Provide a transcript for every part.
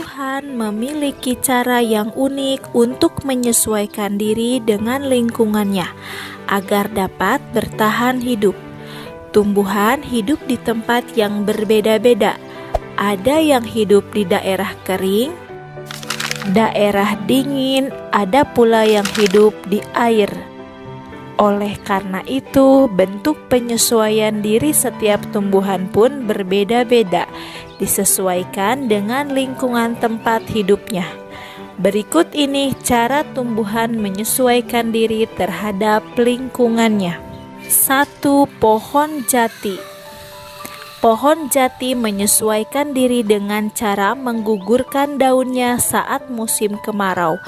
Tumbuhan memiliki cara yang unik untuk menyesuaikan diri dengan lingkungannya agar dapat bertahan hidup. Tumbuhan hidup di tempat yang berbeda-beda. Ada yang hidup di daerah kering, daerah dingin, ada pula yang hidup di air. Oleh karena itu, bentuk penyesuaian diri setiap tumbuhan pun berbeda-beda, disesuaikan dengan lingkungan tempat hidupnya. Berikut ini cara tumbuhan menyesuaikan diri terhadap lingkungannya. 1. Pohon jati. Pohon jati menyesuaikan diri dengan cara menggugurkan daunnya saat musim kemarau.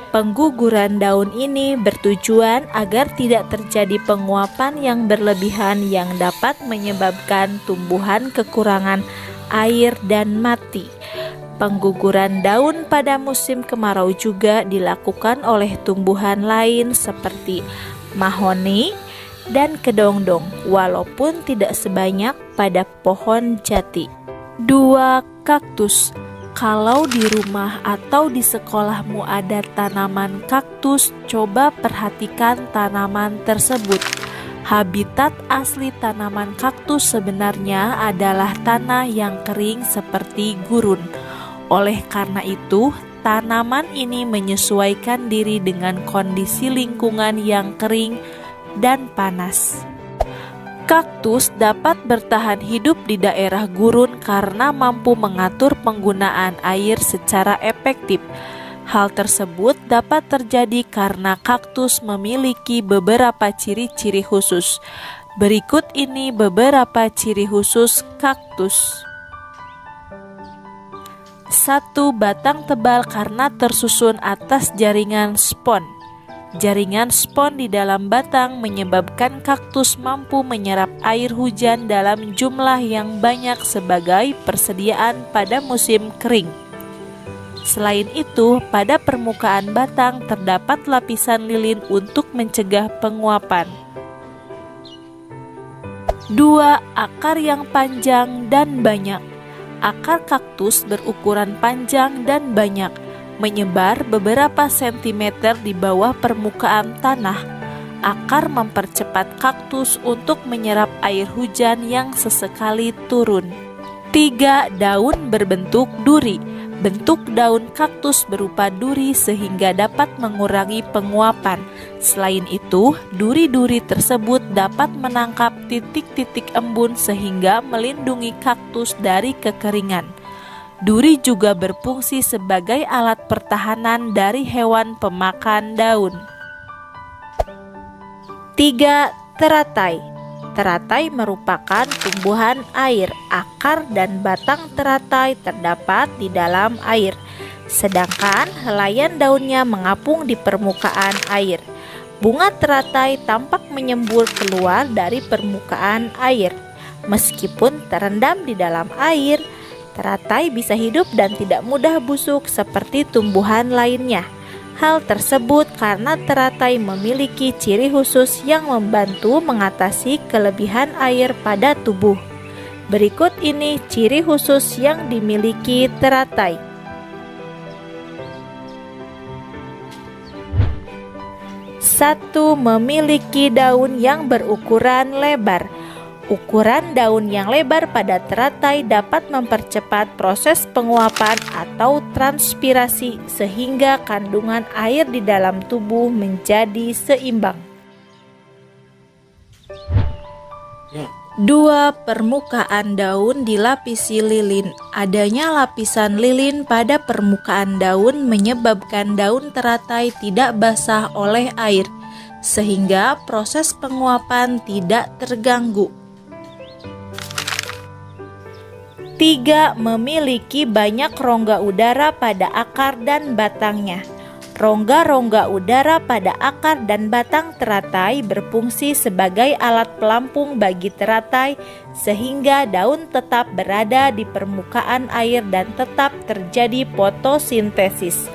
Pengguguran daun ini bertujuan agar tidak terjadi penguapan yang berlebihan yang dapat menyebabkan tumbuhan kekurangan air dan mati. Pengguguran daun pada musim kemarau juga dilakukan oleh tumbuhan lain seperti mahoni dan kedongdong, walaupun tidak sebanyak pada pohon jati. 2. Kaktus. Kalau di rumah atau di sekolahmu ada tanaman kaktus, coba perhatikan tanaman tersebut. Habitat asli tanaman kaktus sebenarnya adalah tanah yang kering seperti gurun. Oleh karena itu, tanaman ini menyesuaikan diri dengan kondisi lingkungan yang kering dan panas. Kaktus dapat bertahan hidup di daerah gurun karena mampu mengatur penggunaan air secara efektif. Hal tersebut dapat terjadi karena kaktus memiliki beberapa ciri-ciri khusus. Berikut ini beberapa ciri khusus kaktus. 1. Batang tebal karena tersusun atas jaringan spon. Jaringan spon di dalam batang menyebabkan kaktus mampu menyerap air hujan dalam jumlah yang banyak sebagai persediaan pada musim kering. Selain itu, pada permukaan batang terdapat lapisan lilin untuk mencegah penguapan. 2. Akar yang panjang dan banyak. Akar kaktus berukuran panjang dan banyak, menyebar beberapa sentimeter di bawah permukaan tanah. Akar mempercepat kaktus untuk menyerap air hujan yang sesekali turun. 3. Daun berbentuk duri. Bentuk daun kaktus berupa duri sehingga dapat mengurangi penguapan. Selain itu, duri-duri tersebut dapat menangkap titik-titik embun sehingga melindungi kaktus dari kekeringan. Duri juga berfungsi sebagai alat pertahanan dari hewan pemakan daun. 3. Teratai. Teratai merupakan tumbuhan air. Akar dan batang teratai terdapat di dalam air, sedangkan helaian daunnya mengapung di permukaan air. Bunga teratai tampak menyembur keluar dari permukaan air. Meskipun terendam di dalam air, teratai bisa hidup dan tidak mudah busuk seperti tumbuhan lainnya. Hal tersebut karena teratai memiliki ciri khusus yang membantu mengatasi kelebihan air pada tubuh. Berikut ini ciri khusus yang dimiliki teratai. 1. Memiliki daun yang berukuran lebar. Ukuran daun yang lebar pada teratai dapat mempercepat proses penguapan atau transpirasi sehingga kandungan air di dalam tubuh menjadi seimbang. 2. Permukaan daun dilapisi lilin. Adanya lapisan lilin pada permukaan daun menyebabkan daun teratai tidak basah oleh air, sehingga proses penguapan tidak terganggu. 3. Memiliki banyak rongga udara pada akar dan batangnya. Rongga-rongga udara pada akar dan batang teratai berfungsi sebagai alat pelampung bagi teratai sehingga daun tetap berada di permukaan air dan tetap terjadi fotosintesis.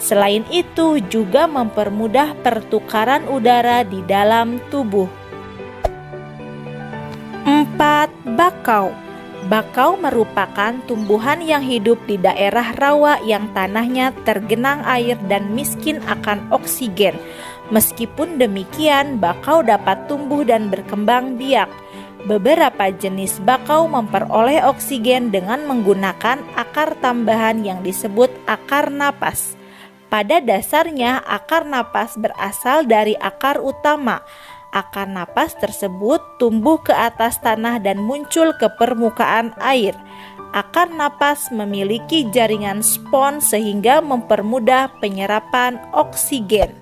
Selain itu juga mempermudah pertukaran udara di dalam tubuh. 4. Bakau. Bakau merupakan tumbuhan yang hidup di daerah rawa yang tanahnya tergenang air dan miskin akan oksigen. Meskipun demikian, bakau dapat tumbuh dan berkembang biak. Beberapa jenis bakau memperoleh oksigen dengan menggunakan akar tambahan yang disebut akar napas. Pada dasarnya, akar napas berasal dari akar utama. Akar napas tersebut tumbuh ke atas tanah dan muncul ke permukaan air. Akar napas memiliki jaringan spons sehingga mempermudah penyerapan oksigen.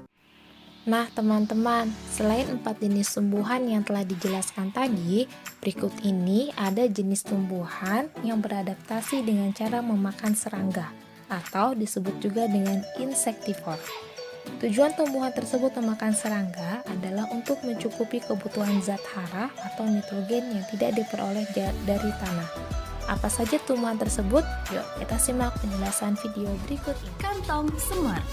Nah teman-teman, selain 4 jenis tumbuhan yang telah dijelaskan tadi, berikut ini ada jenis tumbuhan yang beradaptasi dengan cara memakan serangga atau disebut juga dengan insektivor. Tujuan tumbuhan tersebut memakan serangga adalah untuk mencukupi kebutuhan zat hara atau nitrogen yang tidak diperoleh dari tanah. Apa saja tumbuhan tersebut? Yuk kita simak penjelasan video berikut ini. Kantong semar.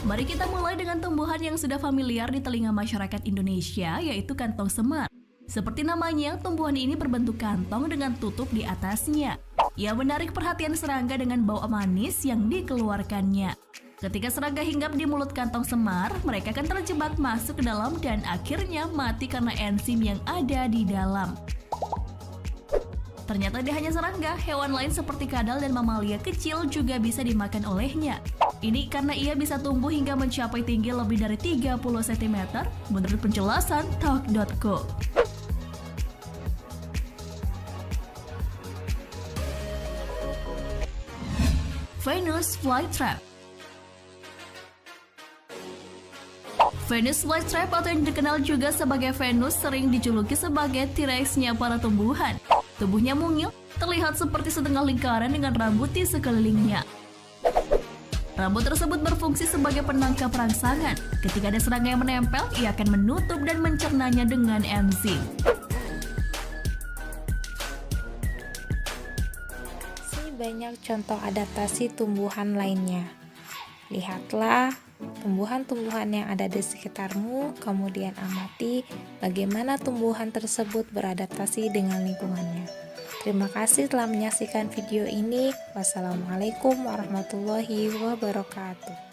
Mari kita mulai dengan tumbuhan yang sudah familiar di telinga masyarakat Indonesia, yaitu kantong semar. Seperti namanya, tumbuhan ini berbentuk kantong dengan tutup di atasnya. Ia menarik perhatian serangga dengan bau manis yang dikeluarkannya. Ketika serangga hinggap di mulut kantong semar, mereka akan terjebak masuk ke dalam dan akhirnya mati karena enzim yang ada di dalam. Ternyata tidak hanya serangga, hewan lain seperti kadal dan mamalia kecil juga bisa dimakan olehnya. Ini karena ia bisa tumbuh hingga mencapai tinggi lebih dari 30 cm menurut penjelasan talk.co. Venus flytrap. Venus flytrap atau yang dikenal juga sebagai Venus sering dijuluki sebagai T-Rex-nya para tumbuhan. Tubuhnya mungil, terlihat seperti setengah lingkaran dengan rambut di sekelilingnya. Rambut tersebut berfungsi sebagai penangkap rangsangan. Ketika ada serangga yang menempel, ia akan menutup dan mencernanya dengan enzim. Banyak contoh adaptasi tumbuhan lainnya. Lihatlah tumbuhan-tumbuhan yang ada di sekitarmu, kemudian amati bagaimana tumbuhan tersebut beradaptasi dengan lingkungannya. Terima kasih telah menyaksikan video ini. Wassalamualaikum warahmatullahi wabarakatuh.